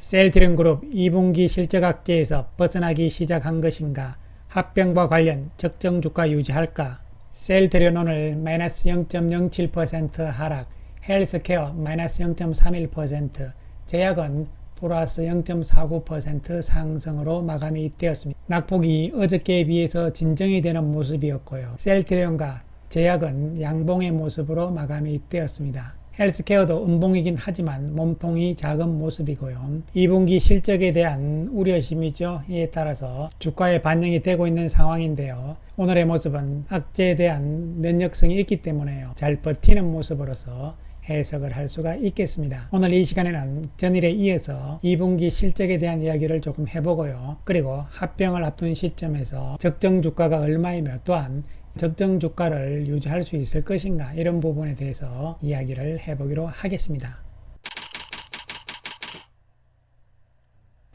셀트리온그룹 2분기 실적 악재에서 벗어나기 시작한 것인가? 합병과 관련 적정 주가 유지할까? 셀트리온 오늘 마이너스 0.07% 하락, 헬스케어 마이너스 0.31%, 제약은 플러스 0.49% 상승으로 마감이 되었습니다. 낙폭이 어저께에 비해서 진정이 되는 모습이었고요. 셀트리온과 제약은 양봉의 모습으로 마감이 되었습니다. 헬스케어도 음봉이긴 하지만 몸통이 작은 모습이고요. 2분기 실적에 대한 우려심이죠. 이에 따라서 주가에 반영이 되고 있는 상황인데요. 오늘의 모습은 악재에 대한 면역성이 있기 때문에요. 잘 버티는 모습으로서 해석을 할 수가 있겠습니다. 오늘 이 시간에는 전일에 이어서 2분기 실적에 대한 이야기를 조금 해보고요. 그리고 합병을 앞둔 시점에서 적정 주가가 얼마이며 또한 적정 주가를 유지할 수 있을 것인가, 이런 부분에 대해서 이야기를 해보기로 하겠습니다.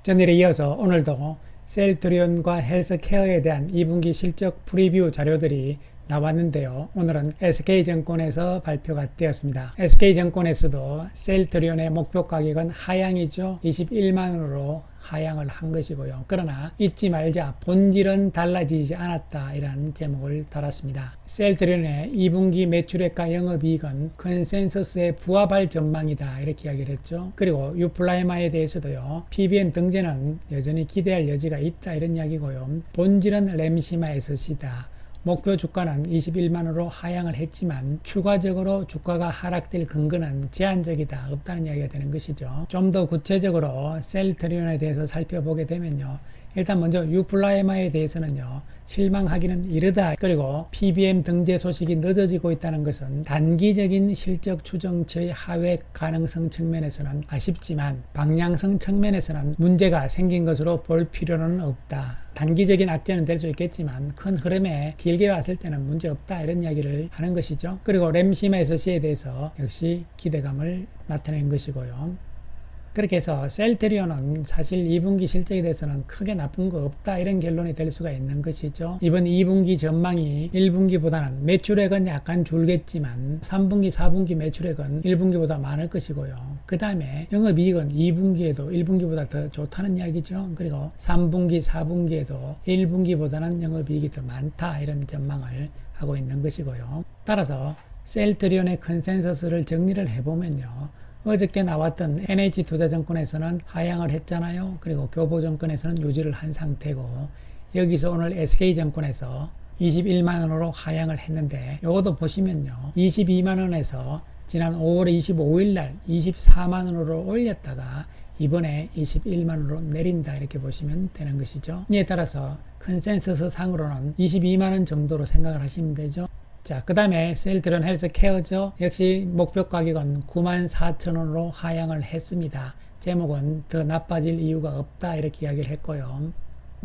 전일에 이어서 오늘도 셀트리온과 헬스케어에 대한 2분기 실적 프리뷰 자료들이 나왔는데요. 오늘은 SK증권에서 발표가 되었습니다. SK증권에서도 셀트리온의 목표 가격은 하향이죠. 21만원으로 하향을 한 것이고요. 그러나 잊지 말자, 본질은 달라지지 않았다, 이런 제목을 달았습니다. 셀트리온의 2분기 매출액과 영업이익은 컨센서스에 부합할 전망이다, 이렇게 이야기를 했죠. 그리고 유플라이마에 대해서도요, PBM 등재는 여전히 기대할 여지가 있다, 이런 이야기고요. 본질은 램시마 SC다. 목표 주가는 21만원으로 하향을 했지만 추가적으로 주가가 하락될 근거는 제한적이다, 없다는 이야기가 되는 것이죠. 좀 더 구체적으로 셀트리온에 대해서 살펴보게 되면요, 일단 먼저 유플라이마에 대해서는요, 실망하기는 이르다. 그리고 PBM 등재 소식이 늦어지고 있다는 것은 단기적인 실적 추정치의 하획 가능성 측면에서는 아쉽지만 방향성 측면에서는 문제가 생긴 것으로 볼 필요는 없다. 단기적인 악재는 될 수 있겠지만 큰 흐름에 길게 봤을 때는 문제 없다, 이런 이야기를 하는 것이죠. 그리고 램시마 SC에 대해서 역시 기대감을 나타낸 것이고요. 그렇게 해서 셀트리온은 사실 2분기 실적에 대해서는 크게 나쁜 거 없다, 이런 결론이 될 수가 있는 것이죠. 이번 2분기 전망이 1분기보다는 매출액은 약간 줄겠지만 3분기, 4분기 매출액은 1분기보다 많을 것이고요. 그 다음에 영업이익은 2분기에도 1분기보다 더 좋다는 이야기죠. 그리고 3분기, 4분기에도 1분기보다는 영업이익이 더 많다, 이런 전망을 하고 있는 것이고요. 따라서 셀트리온의 컨센서스를 정리를 해보면요, 어저께 나왔던 NH투자증권에서는 하향을 했잖아요. 그리고 교보증권에서는 유지를 한 상태고, 여기서 오늘 SK증권에서 21만원으로 하향을 했는데, 요것도 보시면요, 22만원에서 지난 5월 25일 날 24만원으로 올렸다가 이번에 21만원으로 내린다, 이렇게 보시면 되는 것이죠. 이에 따라서 컨센서스 상으로는 22만원 정도로 생각을 하시면 되죠. 자, 그 다음에 셀트리온 헬스케어죠. 역시 목표 가격은 94,000원으로 하향을 했습니다. 제목은 더 나빠질 이유가 없다, 이렇게 이야기를 했고요.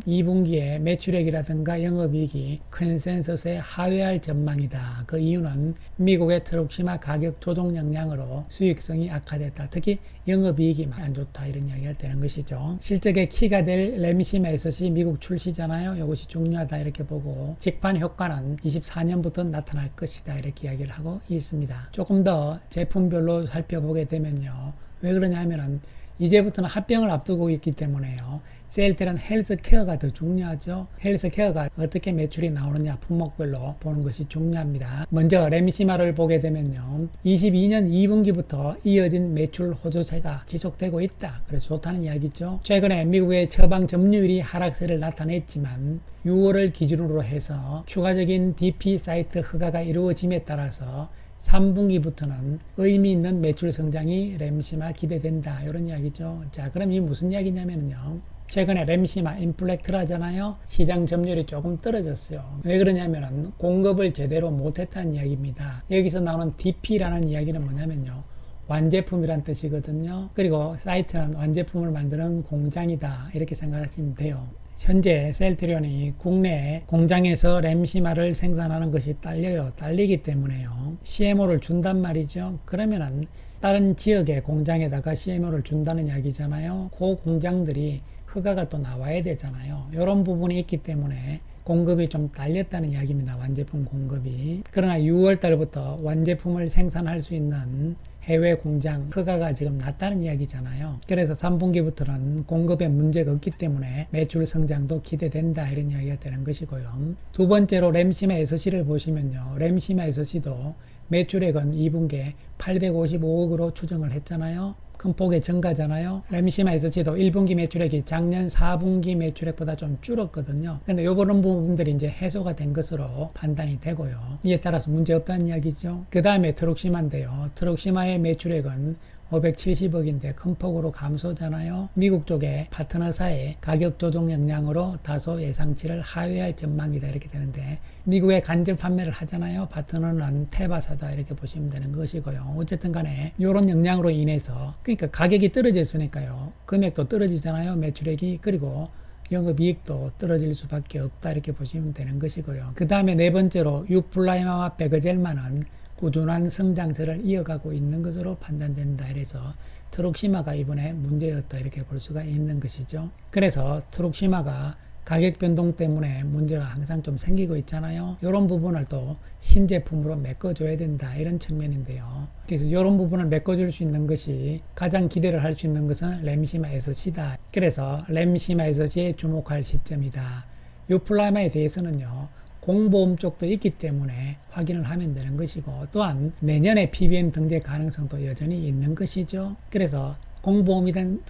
2분기에 매출액이라든가 영업이익이 컨센서스에 하회할 전망이다. 그 이유는 미국의 트럭시마 가격 조정 역량으로 수익성이 악화됐다. 특히 영업이익이 안 좋다, 이런 이야기가 되는 것이죠. 실적의 키가 될 램시마 SC 미국 출시잖아요. 이것이 중요하다, 이렇게 보고 직판 효과는 24년부터 나타날 것이다, 이렇게 이야기를 하고 있습니다. 조금 더 제품별로 살펴보게 되면요, 왜 그러냐면은 이제부터는 합병을 앞두고 있기 때문에요, 셀트리온 헬스케어가 더 중요하죠. 헬스케어가 어떻게 매출이 나오느냐 품목별로 보는 것이 중요합니다. 먼저 램시마를 보게 되면요, 22년 2분기부터 이어진 매출 호조세가 지속되고 있다. 그래서 좋다는 이야기죠. 최근에 미국의 처방 점유율이 하락세를 나타냈지만 6월을 기준으로 해서 추가적인 DP 사이트 허가가 이루어짐에 따라서 3분기부터는 의미 있는 매출 성장이 램시마 기대된다, 이런 이야기죠. 자, 그럼 이 무슨 이야기냐면요, 최근에 램시마 인플렉트라잖아요. 시장 점유율이 조금 떨어졌어요. 왜 그러냐면은 공급을 제대로 못했다는 이야기입니다. 여기서 나오는 DP라는 이야기는 뭐냐면요, 완제품이란 뜻이거든요. 그리고 사이트는 완제품을 만드는 공장이다, 이렇게 생각하시면 돼요. 현재 셀트리온이 국내 공장에서 램시마를 생산하는 것이 딸리기 때문에요, CMO를 준단 말이죠. 그러면은 다른 지역의 공장에다가 CMO를 준다는 이야기잖아요. 그 공장들이 허가가 또 나와야 되잖아요. 이런 부분이 있기 때문에 공급이 좀 딸렸다는 이야기입니다. 완제품 공급이. 그러나 6월 달부터 완제품을 생산할 수 있는 해외 공장 허가가 지금 났다는 이야기잖아요. 그래서 3분기부터는 공급에 문제가 없기 때문에 매출 성장도 기대된다 이런 이야기가 되는 것이고요. 두 번째로 램시마 SC를 보시면요. 램시마 SC도 매출액은 2분기에 855억으로 추정을 했잖아요. 큰 폭의 증가잖아요. 램시마 SC도 1분기 매출액이 작년 4분기 매출액보다 좀 줄었거든요. 근데 요런 부분들이 이제 해소가 된 것으로 판단이 되고요. 이에 따라서 문제 없다는 이야기죠. 그 다음에 트룩시마인데요. 트룩시마의 매출액은 570억인데 큰 폭으로 감소잖아요. 미국 쪽에 파트너사의 가격 조정 역량으로 다소 예상치를 하회할 전망이다 이렇게 되는데, 미국에 간접 판매를 하잖아요. 파트너는 테바사다 이렇게 보시면 되는 것이고요. 어쨌든 간에 이런 역량으로 인해서, 그러니까 가격이 떨어졌으니까요. 금액도 떨어지잖아요. 매출액이. 그리고 영업이익도 떨어질 수밖에 없다 이렇게 보시면 되는 것이고요. 그 다음에 네 번째로 유플라이마와 베거젤만은 꾸준한 성장세를 이어가고 있는 것으로 판단된다. 이래서 트룩시마가 이번에 문제였다 이렇게 볼 수가 있는 것이죠. 그래서 트룩시마가 가격 변동 때문에 문제가 항상 좀 생기고 있잖아요. 이런 부분을 또 신제품으로 메꿔줘야 된다 이런 측면인데요. 그래서 이런 부분을 메꿔줄 수 있는 것이, 가장 기대를 할 수 있는 것은 램시마 SC다. 그래서 램시마 SC에 주목할 시점이다. 유플라이마에 대해서는요, 공보험 쪽도 있기 때문에 확인을 하면 되는 것이고, 또한 내년에 PBM 등재 가능성도 여전히 있는 것이죠. 그래서 공보험도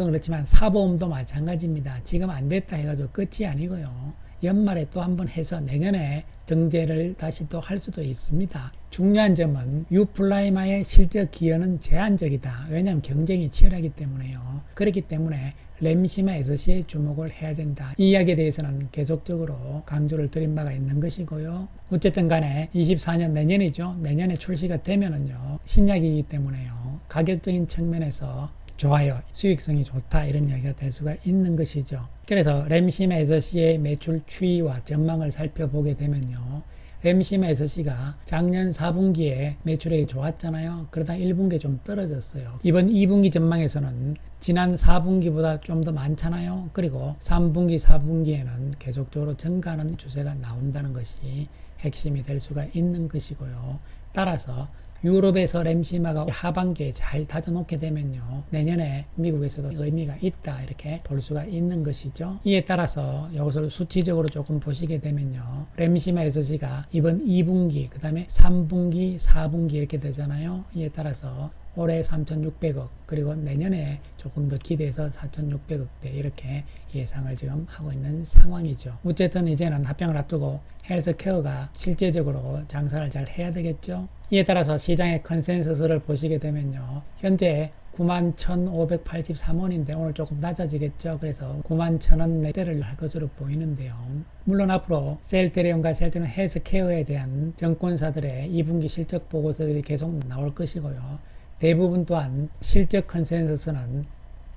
그렇지만 사보험도 마찬가지입니다. 지금 안 됐다 해가지고 끝이 아니고요. 연말에 또 한번 해서 내년에 등재를 다시 또 할 수도 있습니다. 중요한 점은 유플라이마의 실적 기여는 제한적이다. 왜냐하면 경쟁이 치열하기 때문에요. 그렇기 때문에 램시마 SC에 주목을 해야 된다. 이 이야기에 대해서는 계속적으로 강조를 드린 바가 있는 것이고요. 어쨌든 간에 24년 내년이죠. 내년에 출시가 되면은요, 신약이기 때문에요. 가격적인 측면에서 좋아요. 수익성이 좋다. 이런 이야기가 될 수가 있는 것이죠. 그래서 램시마 SC의 매출 추이와 전망을 살펴보게 되면요. 램시마 SC가 작년 4분기에 매출액이 좋았잖아요. 그러다 1분기에 좀 떨어졌어요. 이번 2분기 전망에서는 지난 4분기보다 좀 더 많잖아요. 그리고 3분기, 4분기에는 계속적으로 증가하는 추세가 나온다는 것이 핵심이 될 수가 있는 것이고요. 따라서 유럽에서 램시마가 하반기에 잘 다져놓게 되면요, 내년에 미국에서도 의미가 있다 이렇게 볼 수가 있는 것이죠. 이에 따라서 이것을 수치적으로 조금 보시게 되면요, 램시마 SC가 이번 2분기, 그 다음에 3분기, 4분기 이렇게 되잖아요. 이에 따라서 올해 3,600억, 그리고 내년에 조금 더 기대해서 4,600억대 이렇게 예상을 지금 하고 있는 상황이죠. 어쨌든 이제는 합병을 앞두고 헬스케어가 실제적으로 장사를 잘 해야 되겠죠. 이에 따라서 시장의 컨센서스를 보시게 되면요, 현재 91,583원인데 오늘 조금 낮아지겠죠. 그래서 91,000원대를 할 것으로 보이는데요. 물론 앞으로 셀트리온과 셀트리온 헬스케어에 대한 정권사들의 2분기 실적 보고서들이 계속 나올 것이고요. 대부분 또한 실적 컨센서스는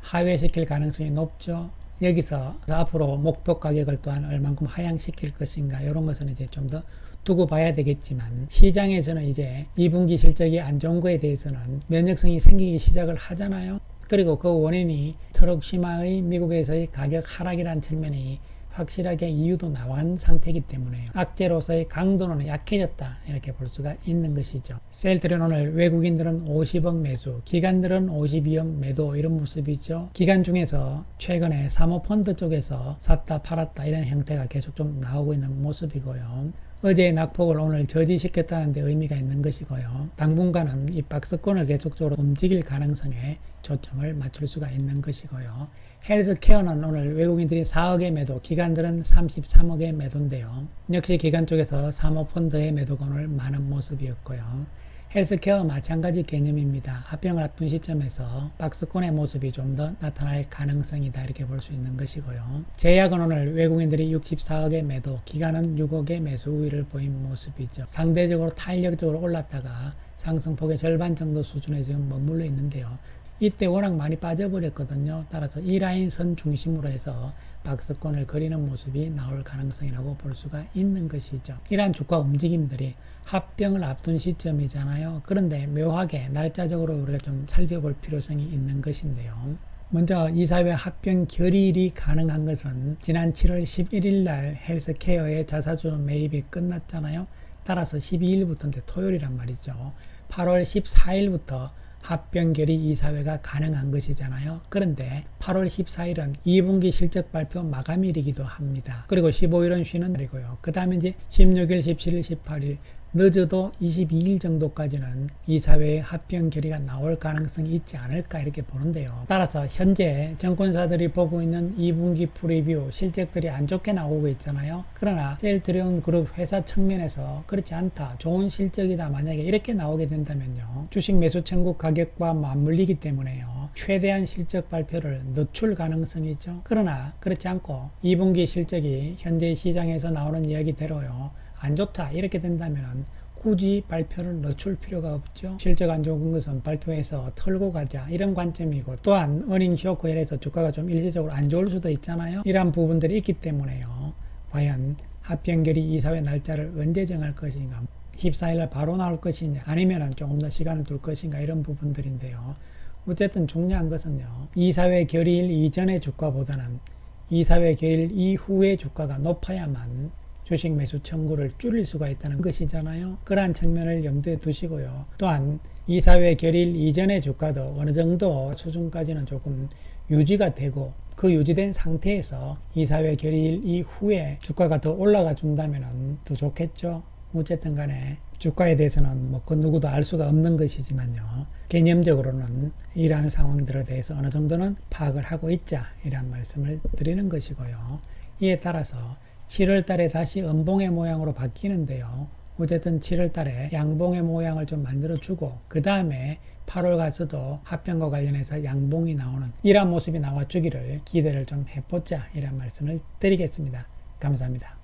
하회시킬 가능성이 높죠. 여기서 앞으로 목표 가격을 또한 얼만큼 하향시킬 것인가, 이런 것은 이제 좀 더 두고 봐야 되겠지만, 시장에서는 이제 2분기 실적이 안 좋은 거에 대해서는 면역성이 생기기 시작을 하잖아요. 그리고 그 원인이 트룩시마의 미국에서의 가격 하락이라는 측면이 확실하게 이유도 나온 상태이기 때문에 악재로서의 강도는 약해졌다 이렇게 볼 수가 있는 것이죠. 셀트리온 오늘 외국인들은 50억 매수, 기관들은 52억 매도 이런 모습이죠. 기관 중에서 최근에 사모펀드 쪽에서 샀다 팔았다 이런 형태가 계속 좀 나오고 있는 모습이고요. 어제의 낙폭을 오늘 저지시켰다는 데 의미가 있는 것이고요. 당분간은 이 박스권을 계속적으로 움직일 가능성에 초점을 맞출 수가 있는 것이고요. 헬스케어는 오늘 외국인들이 4억의 매도, 기관들은 33억의 매도인데요. 역시 기관 쪽에서 사모펀드의 매도가 오늘 많은 모습이었고요. 헬스케어 마찬가지 개념입니다. 합병을 앞둔 시점에서 박스권의 모습이 좀 더 나타날 가능성이다 이렇게 볼 수 있는 것이고요. 제약은 오늘 외국인들이 64억의 매도, 기관은 6억의 매수 우위를 보인 모습이죠. 상대적으로 탄력적으로 올랐다가 상승폭의 절반 정도 수준에 지금 머물러 있는데요. 이때 워낙 많이 빠져버렸거든요. 따라서 이 라인 선 중심으로 해서 박스권을 그리는 모습이 나올 가능성이라고 볼 수가 있는 것이죠. 이러한 주가 움직임들이 합병을 앞둔 시점이잖아요. 그런데 묘하게 날짜적으로 우리가 좀 살펴볼 필요성이 있는 것인데요. 먼저 이사회 합병 결의일이 가능한 것은 지난 7월 11일 날 헬스케어의 자사주 매입이 끝났잖아요. 따라서 12일부터인데 토요일이란 말이죠. 8월 14일부터 합병결의 이사회가 가능한 것이잖아요. 그런데 8월 14일은 2분기 실적 발표 마감일이기도 합니다. 그리고 15일은 쉬는 날이고요. 그 다음에 이제 16일, 17일, 18일 늦어도 22일 정도까지는 이사회의 합병 결의가 나올 가능성이 있지 않을까 이렇게 보는데요. 따라서 현재 증권사들이 보고 있는 2분기 프리뷰 실적들이 안 좋게 나오고 있잖아요. 그러나 셀트리온 그룹 회사 측면에서 그렇지 않다, 좋은 실적이다 만약에 이렇게 나오게 된다면요, 주식 매수 청구 가격과 맞물리기 때문에요, 최대한 실적 발표를 늦출 가능성이죠. 그러나 그렇지 않고 2분기 실적이 현재 시장에서 나오는 이야기대로요 안 좋다 이렇게 된다면 굳이 발표를 늦출 필요가 없죠. 실적 안 좋은 것은 발표해서 털고 가자 이런 관점이고, 또한 어닝 쇼크에 인해서 주가가 좀 일시적으로 안 좋을 수도 있잖아요. 이러한 부분들이 있기 때문에요, 과연 합병결의 이사회 날짜를 언제 정할 것인가, 14일날 바로 나올 것이냐 아니면 조금 더 시간을 둘 것인가, 이런 부분들인데요. 어쨌든 중요한 것은요, 이사회 결의일 이전의 주가보다는 이사회 결의일 이후의 주가가 높아야만 주식 매수 청구를 줄일 수가 있다는 것이잖아요. 그러한 측면을 염두에 두시고요. 또한 이사회 결의일 이전의 주가도 어느 정도 수준까지는 조금 유지가 되고, 그 유지된 상태에서 이사회 결의일 이후에 주가가 더 올라가 준다면 더 좋겠죠. 어쨌든 간에 주가에 대해서는 뭐 그 누구도 알 수가 없는 것이지만요, 개념적으로는 이러한 상황들에 대해서 어느 정도는 파악을 하고 있자 이런 말씀을 드리는 것이고요. 이에 따라서 7월 달에 다시 음봉의 모양으로 바뀌는데요. 어쨌든 7월 달에 양봉의 모양을 좀 만들어 주고, 그 다음에 8월 가서도 합병과 관련해서 양봉이 나오는 이러한 모습이 나와 주기를 기대를 좀 해보자 이런 말씀을 드리겠습니다. 감사합니다.